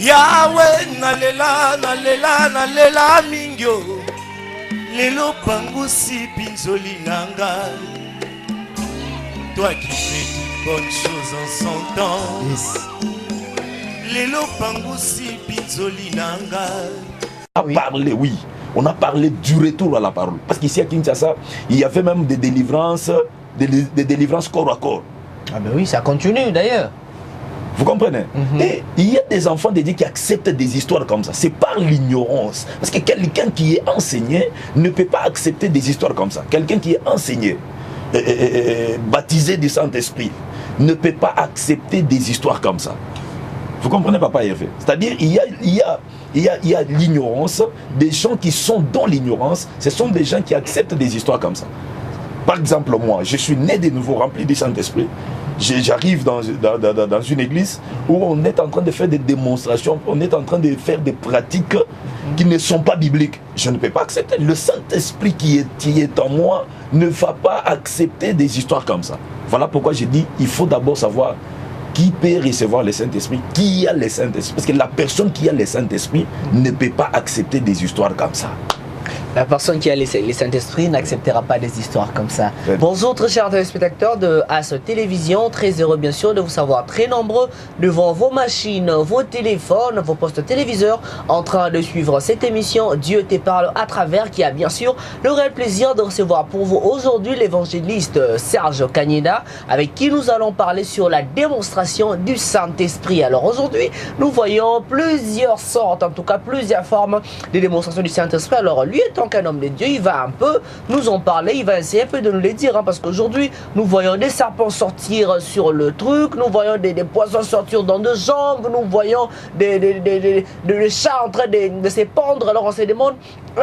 Yahweh nalela nalela nalela mingyo lelo pangusi pinzoli nanga. Toi qui fais de bonnes choses en son temps. Yes. Lelo pangusi pinzoli nanga. A parlé, oui. On a parlé du retour à la parole. Parce qu'ici à Kinshasa, il y avait même des délivrances corps à corps. Ah ben oui, ça continue d'ailleurs. Vous comprenez? Et il y a des enfants de Dieu qui acceptent des histoires comme ça. C'est par l'ignorance. Parce que quelqu'un qui est enseigné ne peut pas accepter des histoires comme ça. Quelqu'un qui est enseigné, baptisé du Saint-Esprit, ne peut pas accepter des histoires comme ça. Vous comprenez, Papa Hervé? C'est-à-dire, il y a l'ignorance, des gens qui sont dans l'ignorance, ce sont des gens qui acceptent des histoires comme ça. Par exemple, moi, je suis né de nouveau rempli du Saint-Esprit. J'arrive dans une église où on est en train de faire des démonstrations, on est en train de faire des pratiques qui ne sont pas bibliques. Je ne peux pas accepter. Le Saint-Esprit qui est en moi ne va pas accepter des histoires comme ça. Voilà pourquoi j'ai dit, il faut d'abord savoir qui peut recevoir le Saint-Esprit, qui a le Saint-Esprit. Parce que la personne qui a le Saint-Esprit ne peut pas accepter des histoires comme ça. La personne qui a les Saint-Esprit n'acceptera pas des histoires comme ça. Ouais. Bonjour très chers téléspectateurs de AS Télévision, très heureux bien sûr de vous savoir très nombreux devant vos machines, vos téléphones, vos postes téléviseurs en train de suivre cette émission Dieu te parle à travers, qui a bien sûr le réel plaisir de recevoir pour vous aujourd'hui l'évangéliste Serge Kanyina, avec qui nous allons parler sur la démonstration du Saint-Esprit. Alors aujourd'hui nous voyons plusieurs sortes, en tout cas plusieurs formes de démonstration du Saint-Esprit. Alors lui étant qu'un homme de Dieu, il va un peu nous en parler, il va essayer un peu de nous les dire, parce qu'aujourd'hui nous voyons des serpents sortir sur le truc, nous voyons des poissons sortir dans deux jambes, nous voyons des chats en train de se pendre. Alors on se demande,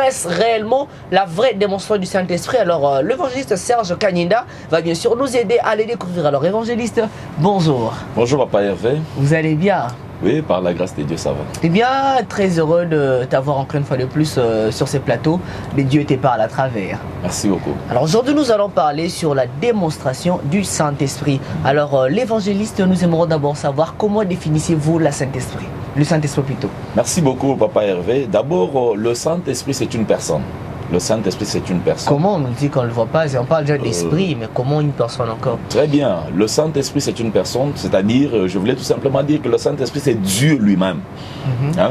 est-ce réellement la vraie démonstration du Saint-Esprit? Alors l'évangéliste Serge Kanyina va bien sûr nous aider à les découvrir. Alors évangéliste, bonjour. Bonjour Papa Hervé. Vous allez bien? Oui, par la grâce de Dieu, ça va. Eh bien, très heureux de t'avoir encore une fois de plus sur ces plateaux, mais Dieu te parle à travers. Merci beaucoup. Alors aujourd'hui, nous allons parler sur la démonstration du Saint-Esprit. Alors, l'évangéliste, nous aimerons d'abord savoir comment définissez-vous le Saint-Esprit plutôt. Merci beaucoup, Papa Hervé. D'abord, le Saint-Esprit, c'est une personne. Le Saint-Esprit, c'est une personne. Comment on nous dit qu'on ne le voit pas? On parle déjà d'esprit, mais comment une personne encore? Très bien. Le Saint-Esprit, c'est une personne. C'est-à-dire, je voulais tout simplement dire que le Saint-Esprit, c'est Dieu lui-même.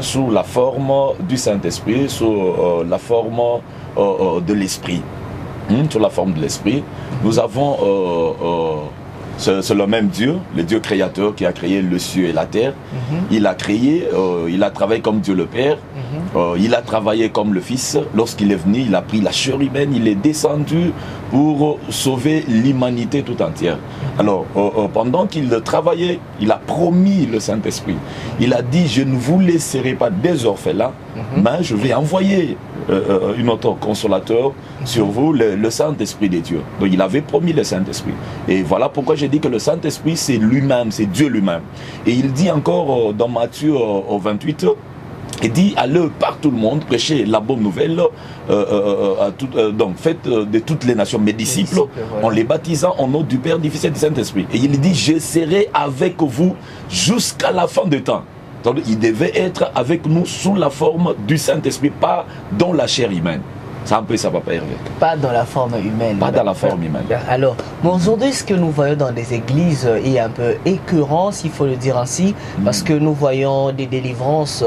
Sous la forme du Saint-Esprit, sous la forme de l'Esprit. Sous la forme de l'Esprit. Nous avons... c'est le même Dieu, le Dieu créateur qui a créé le ciel et la terre. Il a créé, il a travaillé comme Dieu le Père. Il a travaillé comme le Fils. Lorsqu'il est venu, il a pris la chair humaine, il est descendu pour sauver l'humanité tout entière. Alors, pendant qu'il travaillait, il a promis le Saint-Esprit. Il a dit, je ne vous laisserai pas des orphelins, mais je vais envoyer un autre consolateur sur vous, le Saint-Esprit de Dieu. Donc il avait promis le Saint-Esprit. Et voilà pourquoi j'ai dit que le Saint-Esprit, c'est lui-même, c'est Dieu lui-même. Et il dit encore dans Matthieu 28, il dit, allez par tout le monde, prêchez la bonne nouvelle, donc faites de toutes les nations mes disciples, en les baptisant au nom du Père, du Fils et du Saint-Esprit. Et il dit, je serai avec vous jusqu'à la fin du temps. Donc il devait être avec nous sous la forme du Saint-Esprit, pas dans la chair humaine. C'est un peu ça, Papa Hervé. Pas dans la forme humaine. Pas dans la forme humaine. Alors, aujourd'hui, ce que nous voyons dans des églises est un peu écœurant, s'il faut le dire ainsi, parce que nous voyons des délivrances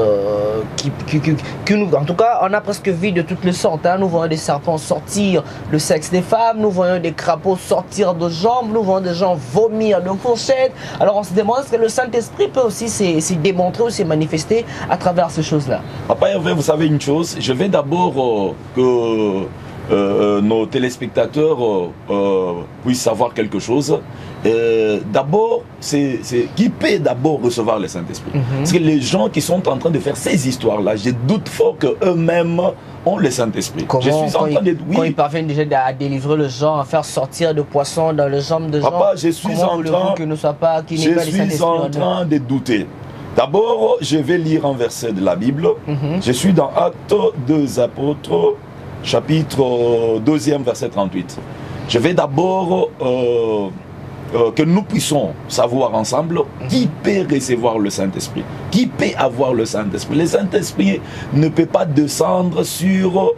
que nous, en tout cas, on a presque vu de toutes les sortes. Nous voyons des serpents sortir le sexe des femmes, nous voyons des crapauds sortir de jambes, nous voyons des gens vomir de fourchettes. Alors, on se demande est-ce que le Saint-Esprit peut aussi se démontrer ou se manifester à travers ces choses-là. Papa Hervé, vous savez une chose, je vais d'abord que nos téléspectateurs puissent savoir quelque chose. D'abord, qui peut d'abord recevoir le Saint-Esprit? Parce que les gens qui sont en train de faire ces histoires-là, je doute fort qu'eux-mêmes ont le Saint-Esprit. Quand ils parviennent déjà à délivrer le gens, à faire sortir de poissons dans les jambes de gens, Papa, je suis en train de douter. D'abord, je vais lire un verset de la Bible. Je suis dans Actes des Apôtres, chapitre 2e, verset 38. Je vais d'abord que nous puissions savoir ensemble qui peut recevoir le Saint-Esprit, qui peut avoir le Saint-Esprit. Le Saint-Esprit ne peut pas descendre sur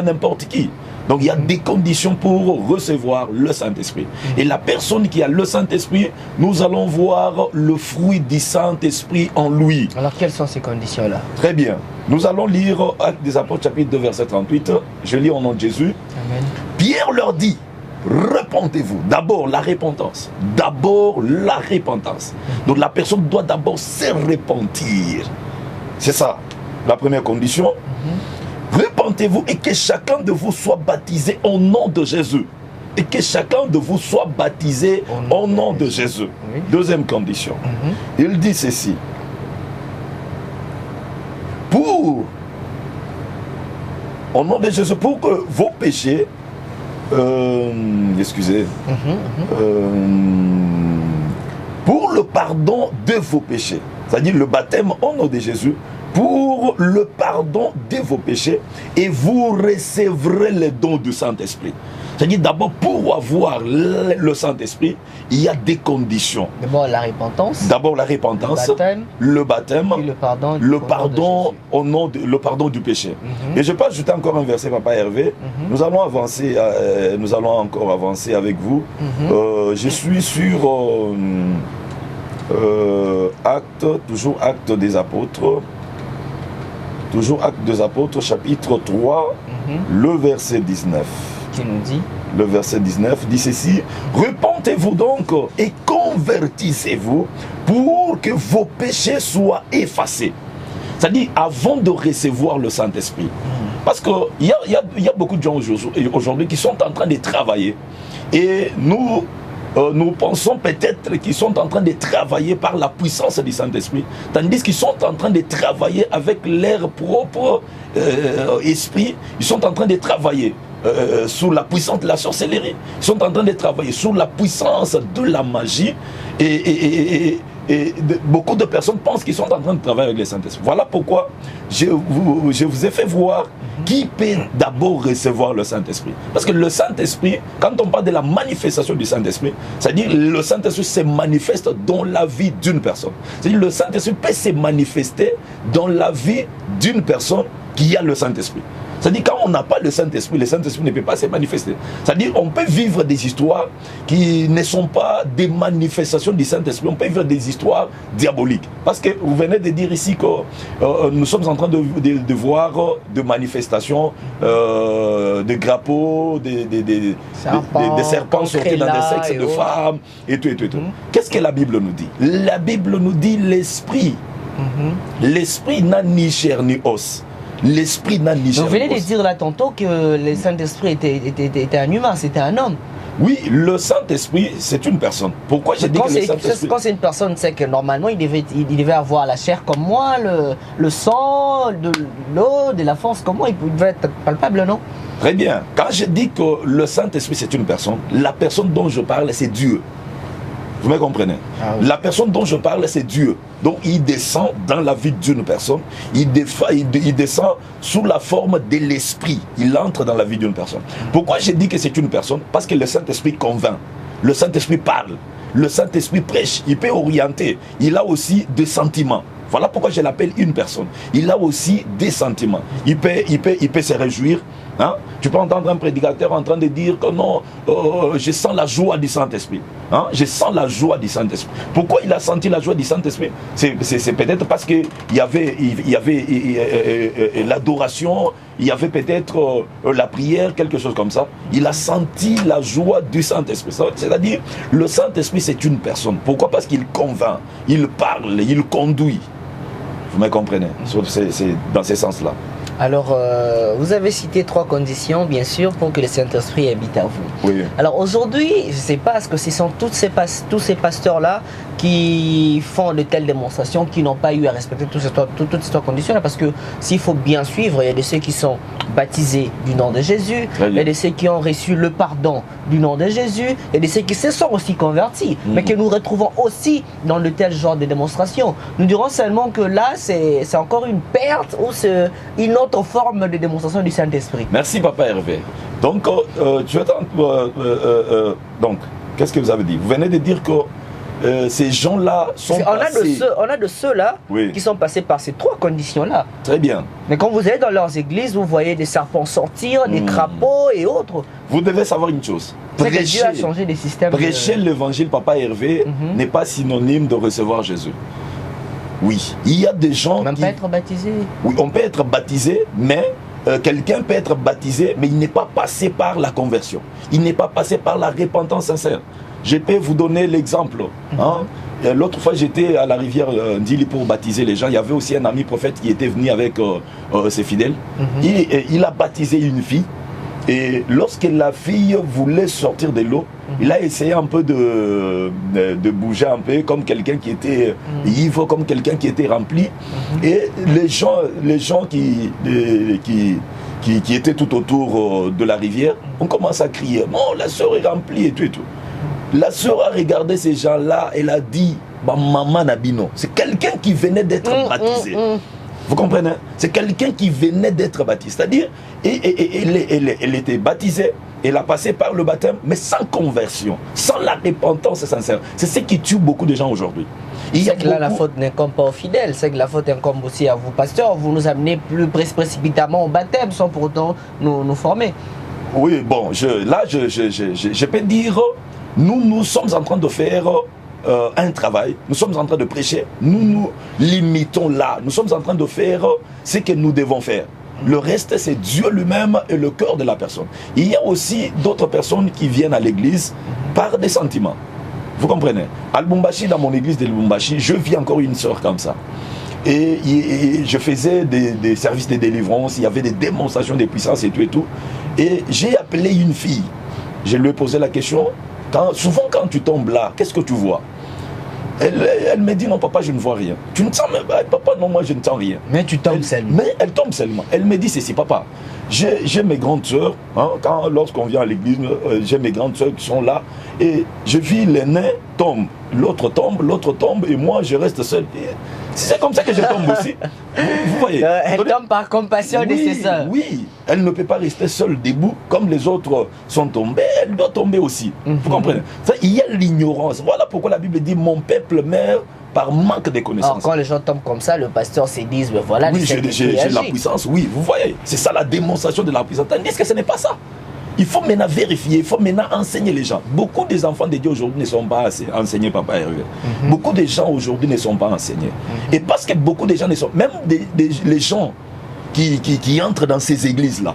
n'importe qui. Donc il y a des conditions pour recevoir le Saint-Esprit. Et la personne qui a le Saint-Esprit, nous allons voir le fruit du Saint-Esprit en lui. Alors quelles sont ces conditions-là? Très bien. Nous allons lire Actes des Apôtres chapitre 2 verset 38. Je lis au nom de Jésus. Amen. Pierre leur dit, repentez-vous. D'abord la repentance. D'abord la repentance. Donc la personne doit d'abord se repentir. C'est ça, la première condition. Repentez-vous et que chacun de vous soit baptisé au nom de Jésus. Et que chacun de vous soit baptisé au nom de Jésus. Oui. Deuxième condition. Il dit ceci. Au nom de Jésus, pour que vos péchés, pour le pardon de vos péchés, c'est-à-dire le baptême au nom de Jésus, pour le pardon de vos péchés, et vous recevrez le don du Saint-Esprit. C'est-à-dire d'abord pour avoir le Saint-Esprit, il y a des conditions. D'abord la repentance. D'abord la repentance, le baptême et le pardon au nom de, le pardon du péché. Et je peux ajouter encore un verset, Papa Hervé. Nous allons avancer, nous allons encore avancer avec vous. Je suis sur toujours Actes des Apôtres. Toujours Actes des Apôtres, chapitre 3, le verset 19. Qui nous dit? Le verset 19 dit ceci. Repentez-vous donc et convertissez-vous pour que vos péchés soient effacés. C'est-à-dire avant de recevoir le Saint-Esprit. Parce qu'il y a beaucoup de gens aujourd'hui qui sont en train de travailler. Et nous pensons peut-être qu'ils sont en train de travailler par la puissance du Saint-Esprit, tandis qu'ils sont en train de travailler avec leur propre esprit. Ils sont en train de travailler sous la puissance de la sorcellerie. Ils sont en train de travailler sous la puissance de la magie. Et beaucoup de personnes pensent qu'ils sont en train de travailler avec le Saint-Esprit. Voilà pourquoi je vous ai fait voir qui peut d'abord recevoir le Saint-Esprit. Parce que le Saint-Esprit, quand on parle de la manifestation du Saint-Esprit, c'est-à-dire le Saint-Esprit se manifeste dans la vie d'une personne. C'est-à-dire le Saint-Esprit peut se manifester dans la vie d'une personne qui a le Saint-Esprit. C'est-à-dire quand on n'a pas le Saint-Esprit ne peut pas se manifester. C'est-à-dire on peut vivre des histoires qui ne sont pas des manifestations du Saint-Esprit. On peut vivre des histoires diaboliques. Parce que vous venez de dire ici que nous sommes en train de voir des manifestations de grappeaux, des serpents sortis dans des sexes de femmes et tout. Qu'est-ce que la Bible nous dit? La Bible nous dit l'Esprit. L'Esprit n'a ni chair ni os. L'Esprit n'a ni chair. Vous venez de dire là tantôt que le Saint-Esprit était un humain, c'était un homme. Oui, le Saint-Esprit, c'est une personne. Pourquoi j'ai dit que le Saint-Esprit... Quand c'est une personne, c'est que normalement, il devait avoir la chair comme moi, le sang, de l'eau, de la force comme moi, il devait être palpable, non? Très bien. Quand je dis que le Saint-Esprit, c'est une personne, la personne dont je parle, c'est Dieu. Vous me comprenez? Oui. La personne dont je parle, c'est Dieu. Donc il descend dans la vie d'une personne, il descend sous la forme de l'esprit, il entre dans la vie d'une personne. Pourquoi j'ai dit que c'est une personne? Parce que le Saint-Esprit convainc, le Saint-Esprit parle, le Saint-Esprit prêche, il peut orienter, il a aussi des sentiments. Voilà pourquoi je l'appelle une personne. Il a aussi des sentiments. Il peut se réjouir. Hein? Tu peux entendre un prédicateur en train de dire que non, je sens la joie du Saint-Esprit. Hein? Je sens la joie du Saint-Esprit. Pourquoi il a senti la joie du Saint-Esprit? C'est peut-être parce qu'il y avait l'adoration, il y avait peut-être la prière, quelque chose comme ça. Il a senti la joie du Saint-Esprit. C'est-à-dire, le Saint-Esprit, c'est une personne. Pourquoi? Parce qu'il convainc, il parle, il conduit. Vous me comprenez? C'est dans ce sens-là. Alors, vous avez cité 3 conditions, bien sûr, pour que le Saint-Esprit habite à vous. Oui. Alors aujourd'hui, je ne sais pas, est-ce que ce sont tous ces pasteurs-là qui font de telles démonstrations, qui n'ont pas eu à respecter toutes ces 3 conditions-là? Parce que s'il faut bien suivre, il y a de ceux qui sont baptisés du nom de Jésus, il y a de ceux qui ont reçu le pardon du nom de Jésus, il y a de ceux qui se sont aussi convertis, mais que nous retrouvons aussi dans de tels genres de démonstrations. Nous dirons seulement que là, c'est encore une perte ou c'est une autre forme de démonstration du Saint-Esprit. Merci Papa Hervé. Donc, donc, qu'est-ce que vous avez dit? Vous venez de dire que ces gens-là sont passés... On a de ceux-là qui sont passés par ces 3 conditions-là. Très bien. Mais quand vous allez dans leurs églises, vous voyez des serpents sortir, des crapauds et autres. Vous devez savoir une chose. Dieu a changé les systèmes. Prêcher l'évangile, Papa Hervé, n'est pas synonyme de recevoir Jésus. Oui, il y a des gens qui... On peut être baptisé. Oui, on peut être baptisé, mais quelqu'un peut être baptisé, mais il n'est pas passé par la conversion. Il n'est pas passé par la repentance sincère. Je peux vous donner l'exemple. L'autre fois, j'étais à la rivière Ndili pour baptiser les gens. Il y avait aussi un ami prophète qui était venu avec ses fidèles. Il a baptisé une fille. Et lorsque la fille voulait sortir de l'eau, il a essayé un peu de bouger un peu, comme quelqu'un qui était ivre, comme quelqu'un qui était rempli. Et les gens qui étaient tout autour de la rivière ont commencé à crier « Non, la sœur est remplie » et tout et tout. La sœur a regardé ces gens-là, elle a dit bah, « Maman Nabino ». C'est quelqu'un qui venait d'être baptisé. Vous comprenez? C'est quelqu'un qui venait d'être baptisé. C'est-à-dire, elle était baptisée, elle a passé par le baptême, mais sans conversion, sans la repentance sincère. C'est ce qui tue beaucoup de gens aujourd'hui. C'est que là, la faute n'incombe pas aux fidèles, c'est que la faute incombe aussi à vous, pasteurs. Vous nous amenez plus précipitamment au baptême sans pour autant nous former. Oui, bon, je peux dire, nous sommes en train de faire un travail, nous sommes en train de prêcher, nous limitons là, nous sommes en train de faire ce que nous devons faire. Le reste, c'est Dieu lui-même et le cœur de la personne. Il y a aussi d'autres personnes qui viennent à l'église par des sentiments. Vous comprenez? À Lubumbashi, dans mon église de Lubumbashi, je vis encore une sœur comme ça. Et je faisais des services de délivrance, il y avait des démonstrations de puissance et tout et tout. Et j'ai appelé une fille. Je lui ai posé la question, souvent quand tu tombes là, qu'est-ce que tu vois? Elle me dit non papa, je ne vois rien. Tu ne sens même pas? Papa, non, moi je ne sens rien. Mais tu tombes seulement. Mais elle tombe seulement. Elle me dit ceci, papa, j'ai mes grandes soeurs, lorsqu'on vient à l'église, j'ai mes grandes soeurs qui sont là, et je vis l'aîné tombe, l'autre tombe, et moi je reste seul. C'est comme ça que je tombe aussi. Vous voyez? Elle tombe par compassion de ses soeurs. Oui, elle ne peut pas rester seule debout, comme les autres sont tombés, elle doit tomber aussi. Vous comprenez? Il y a l'ignorance. Voilà pourquoi la Bible dit mon peuple meurt par manque de connaissances. Alors quand les gens tombent comme ça, le pasteur se dit, ben voilà, oui, j'ai la puissance, oui, vous voyez, c'est ça la démonstration de la puissance. Tandis que ce n'est pas ça. Il faut maintenant vérifier, il faut maintenant enseigner les gens. Beaucoup des enfants de Dieu aujourd'hui ne sont pas enseignés, Papa Hervé. Beaucoup de gens aujourd'hui ne sont pas enseignés. Et parce que beaucoup de gens ne sont... Même les gens qui entrent dans ces églises-là.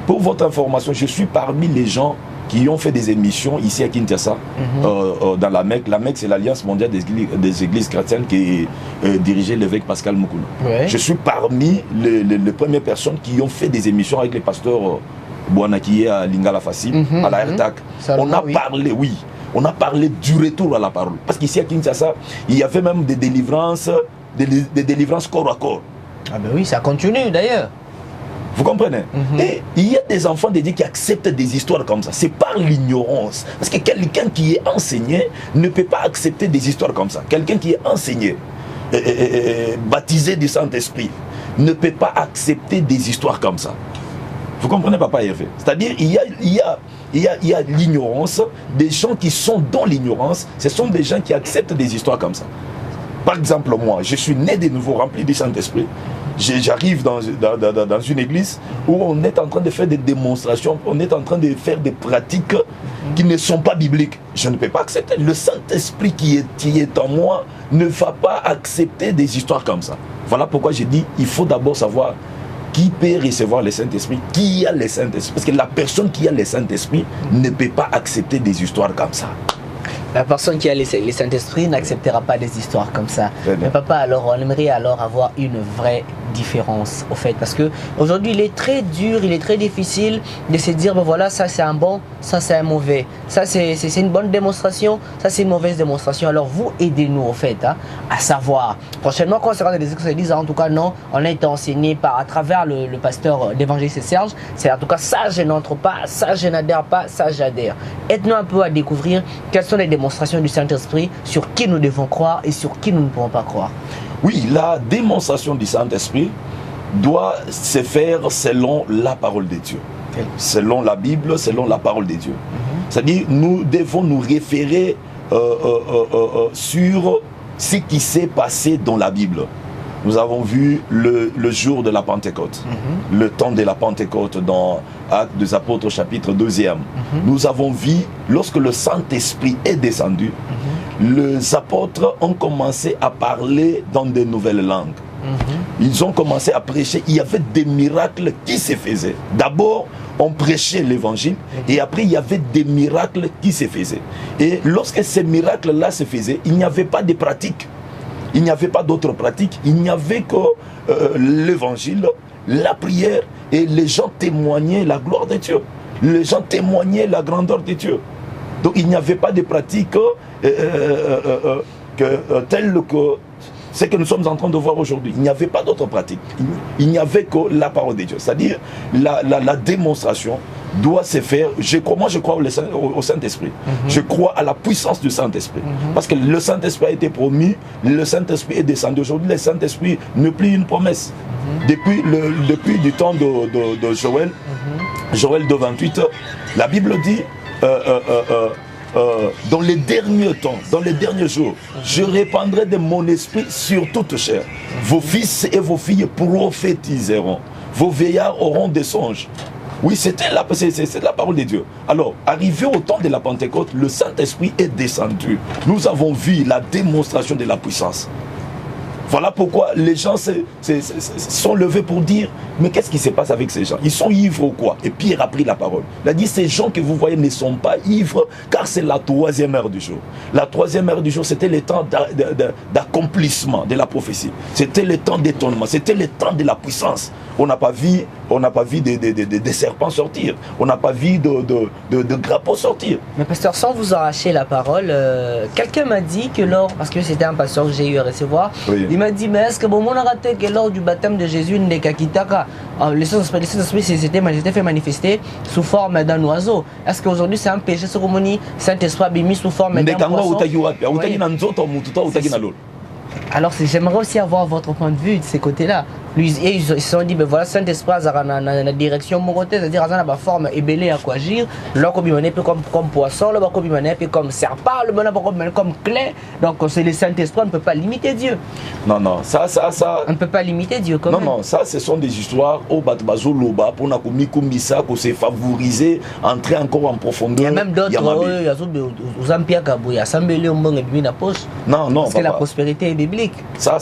Pour votre information, je suis parmi les gens qui ont fait des émissions ici à Kinshasa, dans la MEC. La MEC, c'est l'Alliance mondiale des églises chrétiennes qui est dirigée l'évêque Pascal Moukouna. Ouais. Je suis parmi les premières personnes qui ont fait des émissions avec les pasteurs Bouanakié à Lingala Fassi, à la RTAC. On a parlé, on a parlé du retour à la parole. Parce qu'ici à Kinshasa, il y avait même des délivrances corps à corps. Ah ben oui, ça continue d'ailleurs. Vous comprenez? Et il y a des enfants de Dieu qui acceptent des histoires comme ça. C'est par l'ignorance. Parce que quelqu'un qui est enseigné ne peut pas accepter des histoires comme ça. Quelqu'un qui est enseigné, baptisé du Saint-Esprit, ne peut pas accepter des histoires comme ça. Vous comprenez, Papa Hervé? C'est-à-dire il y a l'ignorance. Des gens qui sont dans l'ignorance, ce sont des gens qui acceptent des histoires comme ça. Par exemple, moi, je suis né de nouveau rempli du Saint-Esprit. J'arrive dans une église où on est en train de faire des démonstrations, on est en train de faire des pratiques qui ne sont pas bibliques. Je ne peux pas accepter. Le Saint-Esprit qui est en moi ne va pas accepter des histoires comme ça. Voilà pourquoi j'ai dit, il faut d'abord savoir qui peut recevoir le Saint-Esprit, qui a le Saint-Esprit. Parce que la personne qui a le Saint-Esprit ne peut pas accepter des histoires comme ça. La personne qui a le Saint-Esprit n'acceptera pas des histoires comme ça. Mais papa, alors on aimerait alors avoir une vraie différence au fait, parce que aujourd'hui il est très dur, il est très difficile de se dire ben voilà, ça c'est un bon, ça c'est un mauvais, ça c'est une bonne démonstration, ça c'est une mauvaise démonstration. Alors vous aidez-nous au fait à savoir prochainement quand on sera dans les églises, en tout cas non, on a été enseigné à travers le pasteur d'évangéliste Serge, c'est en tout cas ça je n'entre pas, ça je n'adhère pas, ça j'adhère. Aide-nous un peu à découvrir quelles sont les démonstrations du Saint-Esprit, sur qui nous devons croire et sur qui nous ne pouvons pas croire. Oui, la démonstration du Saint-Esprit doit se faire selon la parole de Dieu. selon la Bible, selon la parole de Dieu. C'est-à-dire, nous devons nous référer sur ce qui s'est passé dans la Bible. Nous avons vu le jour de la Pentecôte, le temps de la Pentecôte dans Actes des Apôtres chapitre 2e. Nous avons vu, lorsque le Saint-Esprit est descendu, les apôtres ont commencé à parler dans de nouvelles langues. Ils ont commencé à prêcher, il y avait des miracles qui se faisaient. D'abord, on prêchait l'évangile et après il y avait des miracles qui se faisaient. Et lorsque ces miracles-là se faisaient, il n'y avait pas de pratique. Il n'y avait pas d'autres pratiques, il n'y avait que l'évangile, la prière, et les gens témoignaient la gloire de Dieu. Les gens témoignaient la grandeur de Dieu. Donc il n'y avait pas de pratiques telles que ce que nous sommes en train de voir aujourd'hui. Il n'y avait pas d'autres pratiques. Il n'y avait que la parole de Dieu. C'est-à-dire la démonstration doit se faire. Moi je crois au Saint-Esprit. Je crois à la puissance du Saint-Esprit. Parce que le Saint-Esprit a été promis, le Saint-Esprit est descendu. Aujourd'hui, le Saint-Esprit n'est plus une promesse. Depuis le temps de Joël, Joël 2,28, la Bible dit dans les derniers temps, dans les derniers jours, je répandrai de mon esprit sur toute chair. Vos fils et vos filles prophétiseront. Vos vieillards auront des songes. Oui, c'est la parole de Dieu. Alors, arrivé au temps de la Pentecôte, le Saint-Esprit est descendu. Nous avons vu la démonstration de la puissance. Voilà pourquoi les gens sont levés pour dire, mais qu'est-ce qui se passe avec ces gens? Ils sont ivres ou quoi? Et Pierre a pris la parole. Il a dit, ces gens que vous voyez ne sont pas ivres, car c'est la 3e heure du jour. La 3e heure du jour, c'était le temps d'accomplissement de la prophétie. C'était le temps d'étonnement, c'était le temps de la puissance. On n'a pas vu des serpents sortir. On n'a pas vu de grappeaux sortir. Mais pasteur, sans vous arracher la parole, quelqu'un m'a dit que parce que c'était un pasteur que j'ai eu à recevoir, oui. Il m'a dit, mais est-ce que bon, on a raté que lors du baptême de Jésus, le Saint-Esprit s'était fait manifester sous forme d'un oiseau. Est-ce qu'aujourd'hui c'est un péché, ce qu'on dit, Saint-Esprit a mis sous forme d'un poisson? Alors j'aimerais aussi avoir votre point de vue de ces côtés-là. Et ils se sont dit, ben voilà, Saint-Esprit a la direction morotée, c'est-à-dire à la forme ébellée à quoi agir. Là, comme il un peu comme poisson, là, comme il un peu comme serpent, là, comme clé. Donc, c'est le Saint-Esprit, on ne peut pas limiter Dieu. Non, ça. On ne peut pas limiter Dieu quand même. Non, ça, ce sont des histoires au Batbazo Loba, pour Nakumisa, pour se favoriser, entrer encore en profondeur. Il y a même d'autres, il y a non, parce que la prospérité est biblique. Ça,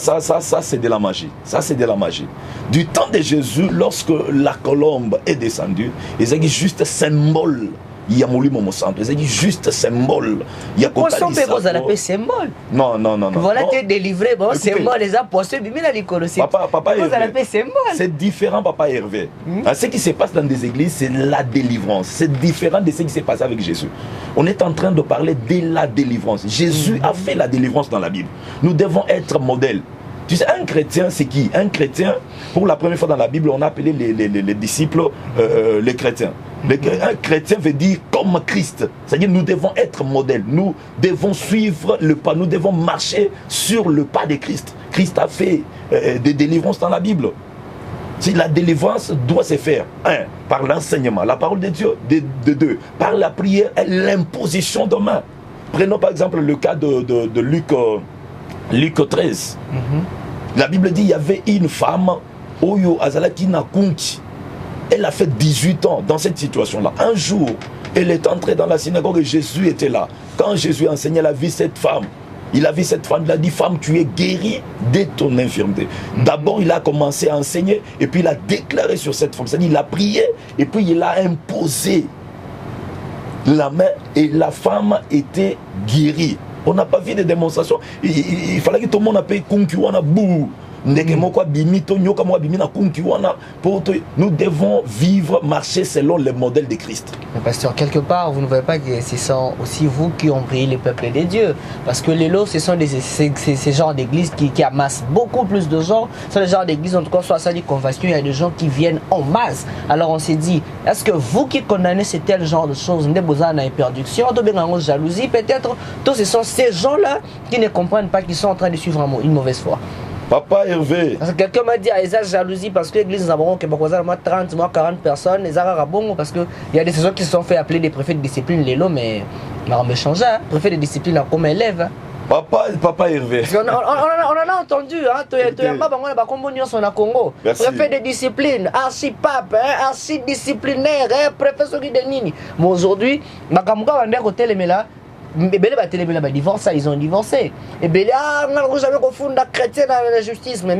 c'est de la magie. Ça, c'est de la magie. Du temps de Jésus, lorsque la colombe est descendue, il s'agit juste symbole. Il y a mon centre, il s'agit juste symbole. Il y a poisson vous allez appeler symbole. Non. Voilà, tu es délivré, bon, symbole, les poisson, mais la l'école. Papa c'est différent, papa Hervé. Ce qui se passe dans des églises, c'est la délivrance. C'est différent de ce qui s'est passé avec Jésus. On est en train de parler de la délivrance. Jésus a fait la délivrance dans la Bible. Nous devons être modèles. Tu sais, un chrétien, c'est qui? Un chrétien, pour la première fois dans la Bible, on a appelé les disciples les chrétiens. Un chrétien veut dire comme Christ. C'est-à-dire nous devons être modèles. Nous devons suivre le pas. Nous devons marcher sur le pas de Christ. Christ a fait des délivrances dans la Bible. Si la délivrance doit se faire, par l'enseignement, la parole de Dieu, deux, par la prière et l'imposition de main. Prenons par exemple le cas de Luc 13. La Bible dit qu'il y avait une femme, Oyo Azalaki Nakunki. Elle a fait 18 ans dans cette situation-là. Un jour, elle est entrée dans la synagogue et Jésus était là. Quand Jésus enseignait, elle a vu cette femme. Il a vu cette femme, il a dit, femme, tu es guérie de ton infirmité. D'abord, il a commencé à enseigner et puis il a déclaré sur cette femme. C'est-à-dire, il a prié et puis il a imposé la main et la femme était guérie. On n'a pas vu de démonstration. Il fallait que tout le monde appelle Kunkiwana Bou. Nous devons vivre, marcher selon le modèle de Christ. Mais pasteur, quelque part, vous ne voyez pas que ce sont aussi vous qui ont prié les peuples des dieux. Parce que les lots, ce sont ces genres d'églises qui amassent beaucoup plus de gens. Ce sont les genres d'églises, en tout cas, soit ça des conversions, il y a des gens qui viennent en masse. Alors on s'est dit, est-ce que vous qui condamnez ce tel genre de choses, vous n'avez besoin d'une perduction, de jalousie, peut-être, tous ce sont ces gens-là qui ne comprennent pas qu'ils sont en train de suivre une mauvaise foi. Papa Hervé. Parce que quelqu'un m'a dit, ils ont jalousie parce que l'église, nous avons 30, 40 personnes, ils ont bon parce qu'il y a des gens qui se sont fait appeler des préfets de discipline, Lélo, mais on me change, hein. Préfet de discipline comme élève. Hein. Papa Hervé. On en a entendu, hein. Congo. Préfet de discipline, archi-pape, hein, archi-disciplinaire, hein, préfet de Nini. Mais aujourd'hui, on a côté les là. Divorce, ils ont divorcé. Et bien, on n'a jamais confondu la chrétienne avec la justice, mais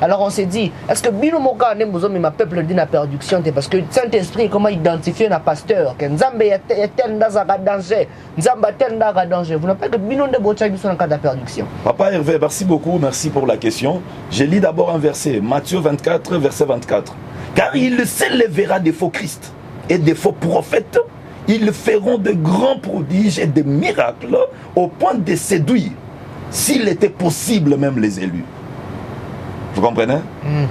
alors on s'est dit, est-ce que Bino Moka ma peuple dit la perduction parce que Saint-Esprit, comment identifier un pasteur que Nzambe est tel danger, Nzamba tel danger. Vous n'avez pas que Bino de Bocha dans le cas de la perduction. Papa Hervé, merci beaucoup, merci pour la question. Je lis d'abord un verset, Matthieu 24, verset 24. Car il s'élèvera des faux Christ et des faux prophètes. Ils feront de grands prodiges et de miracles au point de séduire, s'il était possible, même les élus. Vous comprenez?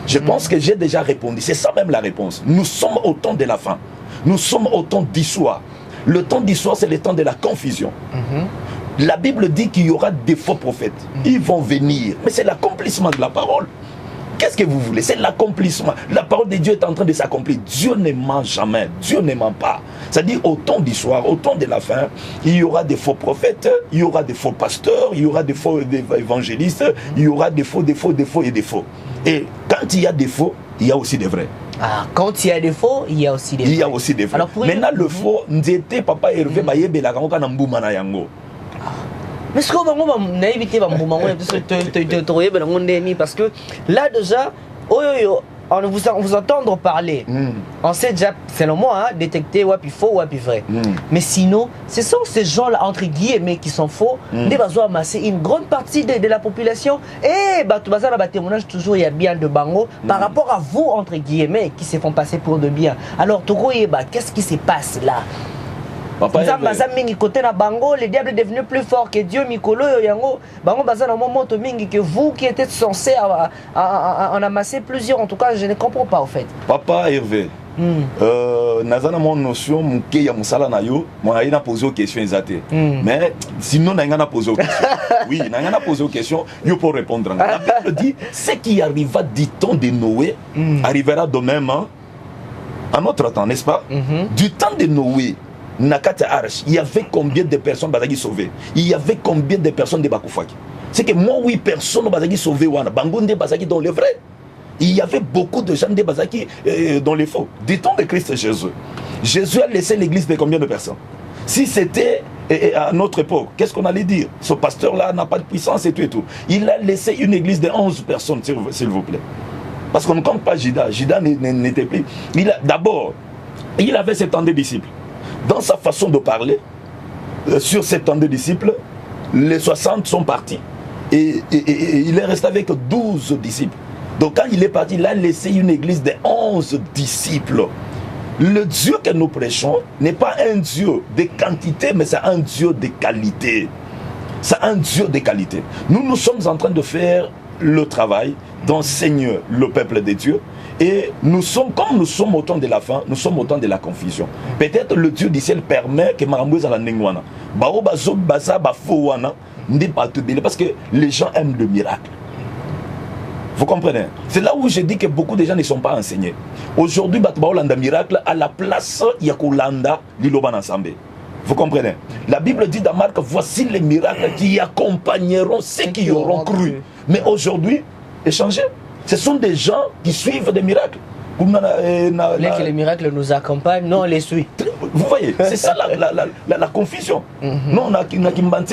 Je pense que j'ai déjà répondu. C'est ça même la réponse. Nous sommes au temps de la fin. Nous sommes au temps d'histoire. Le temps d'histoire, c'est le temps de la confusion. La Bible dit qu'il y aura des faux prophètes. Ils vont venir. Mais c'est l'accomplissement de la parole. Qu'est-ce que vous voulez? C'est l'accomplissement. La parole de Dieu est en train de s'accomplir. Dieu ne ment jamais. Dieu ne ment pas. C'est-à-dire, au temps d'histoire, au temps de la fin, il y aura des faux prophètes, il y aura des faux pasteurs, il y aura des faux évangélistes, il y aura des faux et des faux. Et quand il y a des faux, il y a aussi des vrais. Ah, quand il y a des faux, il y a aussi des vrais. Il y a aussi des vrais. Alors, maintenant, le faux, n'était papa Hervé, mais ce qu'on va éviter parce que là déjà, on vous entendre parler, on sait déjà, selon moi, hein, détecter wapi faux, wapi vrai. Mais sinon, ce sont ces gens-là, entre guillemets, qui sont faux, des besoins amasser une grande partie de la population. Et témoignage toujours, il y a bien de bango par rapport à vous, entre guillemets, qui se font passer pour de bien. Alors, qu'est-ce qui se passe là? Le diable est devenu plus fort que Dieu. Que vous qui êtes censé en amasser plusieurs, en tout cas, je ne comprends pas au fait. Papa Hervé, nazana mon notion muke ya musala na yo, moi na poser aux questions exactes. Mais sinon na poser aux questions. Oui, na poser aux questions, yo pour répondre. La Bible dit ce qui arriva du temps de Noé arrivera de même à notre temps, n'est-ce pas? Du temps de Noé. Nakata Arch, il y avait combien de personnes qui sauvées? Il y avait combien de personnes de Bakufaki? C'est que moi, 8 personnes qui sauvées, Bangonde Bazaki dans le vrai. Il y avait beaucoup de gens de Bazaki dans les faux. Du temps de Christ Jésus. Jésus a laissé l'église de combien de personnes? Si c'était à notre époque, qu'est-ce qu'on allait dire? Ce pasteur-là n'a pas de puissance et tout et tout. Il a laissé une église de 11 personnes, s'il vous plaît. Parce qu'on ne compte pas Judas. Judas n'était plus. D'abord, il avait 70 disciples. Dans sa façon de parler, sur 70 disciples, les 60 sont partis. Et il est resté avec 12 disciples. Donc quand il est parti, il a laissé une église de 11 disciples. Le Dieu que nous prêchons n'est pas un Dieu de quantité, mais c'est un Dieu de qualité. C'est un Dieu de qualité. Nous sommes en train de faire le travail d'enseigner le peuple de Dieu. Et nous sommes, comme nous sommes au temps de la fin, nous sommes au temps de la confusion. Peut-être le Dieu du ciel permet que Marambouza la Nengwana, parce que les gens aiment le miracle. Vous comprenez? C'est là où je dis que beaucoup de gens ne sont pas enseignés. Aujourd'hui, Batbaolanda miracle à la place Yakolanda Liloban ensemble. Vous comprenez? La Bible dit dans Marc, voici les miracles qui accompagneront ceux qui auront cru. Mais aujourd'hui, échangez. Ce sont des gens qui suivent des miracles. Que les miracles nous accompagnent, non, on les suit. Vous voyez, c'est ça la confusion. Non, on a qui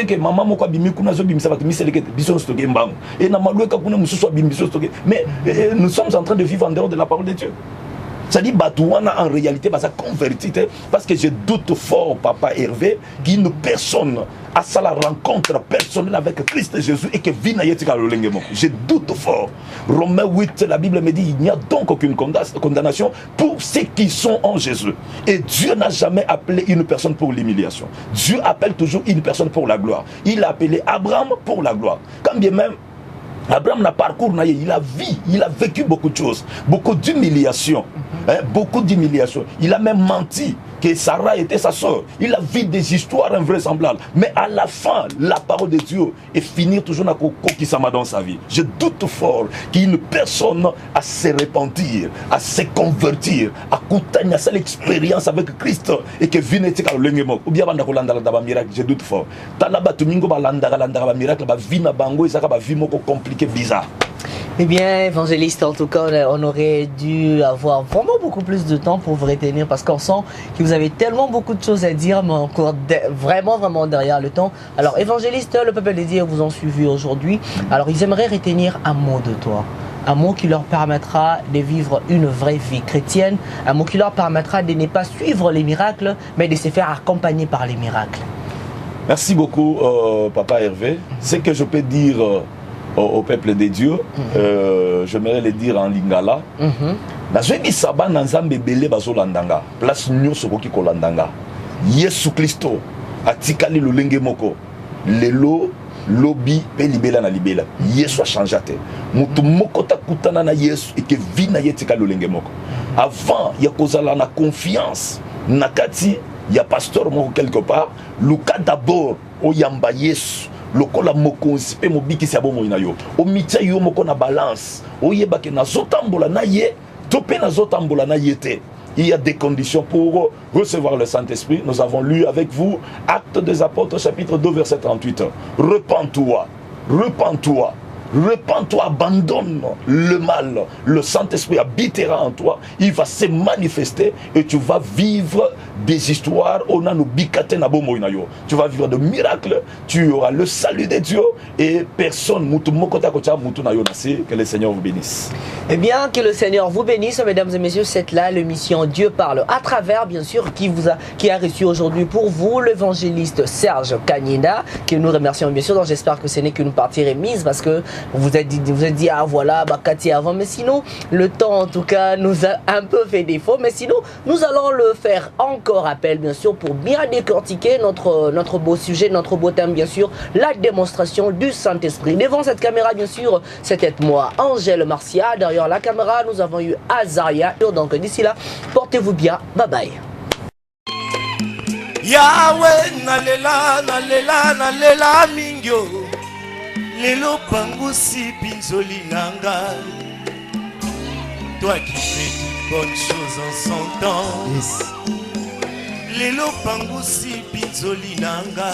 que maman moko bimi kuna zo bimisa batu miseleke biso stocké mbango. Et na maloueka kuna mususu bimbiso stocké. Mais nous sommes en train de vivre en dehors de la parole de Dieu. C'est-à-dire Batouana en réalité va ça convertir parce que je doute fort, Papa Hervé, qu'une personne a ça la rencontre personnelle avec Christ Jésus et que vit nayetika le lengemo. Je doute fort. Romains 8, la Bible me dit il n'y a donc aucune condamnation pour ceux qui sont en Jésus. Et Dieu n'a jamais appelé une personne pour l'humiliation. Dieu appelle toujours une personne pour la gloire. Il a appelé Abraham pour la gloire. Quand bien même Abraham n'a parcours, il a vécu beaucoup de choses, beaucoup d'humiliation, beaucoup d'humiliation. Il a même menti que Sarah était sa soeur. Il a vu des histoires invraisemblables. Mais à la fin, la parole de Dieu est finir toujours dans sa vie. Je doute fort qu'une personne à se repentir, à se convertir, à contagner cette expérience avec Christ et que vine ou bien miracle, je doute fort. Talaba tumingo ba miracle ba vie na bango ezaka ba vie moko compliqué bizarre. Eh bien, évangéliste, en tout cas, on aurait dû avoir vraiment beaucoup plus de temps pour vous retenir parce qu'on sent que vous avez tellement beaucoup de choses à dire, mais encore vraiment derrière le temps. Alors, évangéliste, le peuple de Dieu vous ont suivi aujourd'hui. Alors, ils aimeraient retenir un mot de toi. Un mot qui leur permettra de vivre une vraie vie chrétienne. Un mot qui leur permettra de ne pas suivre les miracles, mais de se faire accompagner par les miracles. Merci beaucoup, Papa Hervé. Ce que je peux dire au peuple de Dieu, j'aimerais le dire en lingala. Nazwebi saba nanzambe bele bazolandanga. Place nyonso koki kolandanga. Yesu Kristo atikali lolenge moko. Lelo lobi pe libela na libela. Yesu a changé te. Mutu moko takutana na Yesu et que vi na yetika lolenge moko. Avant ya kozala na confiance nakati ya pasteur moko quelque part, luka d'abord oyamba Yesu. Lokola mokonzi pe mobikisi ya bomoi na yo omitia yo moko na balance oyebake nazotambola na ye to pe nazotambola na ye te. Il y a des conditions pour recevoir le Saint-Esprit. Nous avons lu avec vous Actes des Apôtres chapitre 2 verset 38. Repends-toi, repends-toi, repends-toi, abandonne le mal. Le Saint-Esprit habitera en toi. Il va se manifester et tu vas vivre des histoires. Tu vas vivre de miracles. Tu auras le salut de Dieu et personne. Que le Seigneur vous bénisse. Eh bien, que le Seigneur vous bénisse, mesdames et messieurs. C'est là l'émission Dieu parle à travers, bien sûr, qui a reçu aujourd'hui pour vous l'évangéliste Serge Kanyina, que nous remercions bien sûr. Donc j'espère que ce n'est qu'une partie remise parce que vous êtes dit ah voilà, Cathy avant, mais sinon le temps en tout cas nous a un peu fait défaut, mais sinon nous allons le faire encore appel bien sûr pour bien décortiquer notre beau sujet, notre beau thème bien sûr, la démonstration du Saint-Esprit. Devant cette caméra bien sûr, c'était moi, Angèle Marcia. Derrière la caméra nous avons eu Azaria. Donc d'ici là, portez-vous bien, bye bye. Yahweh nalela mingyo lelo pangusi pinzoli nanga. Toi qui fais de bonnes choses en son temps. Lelo pangusi pinzoli nanga.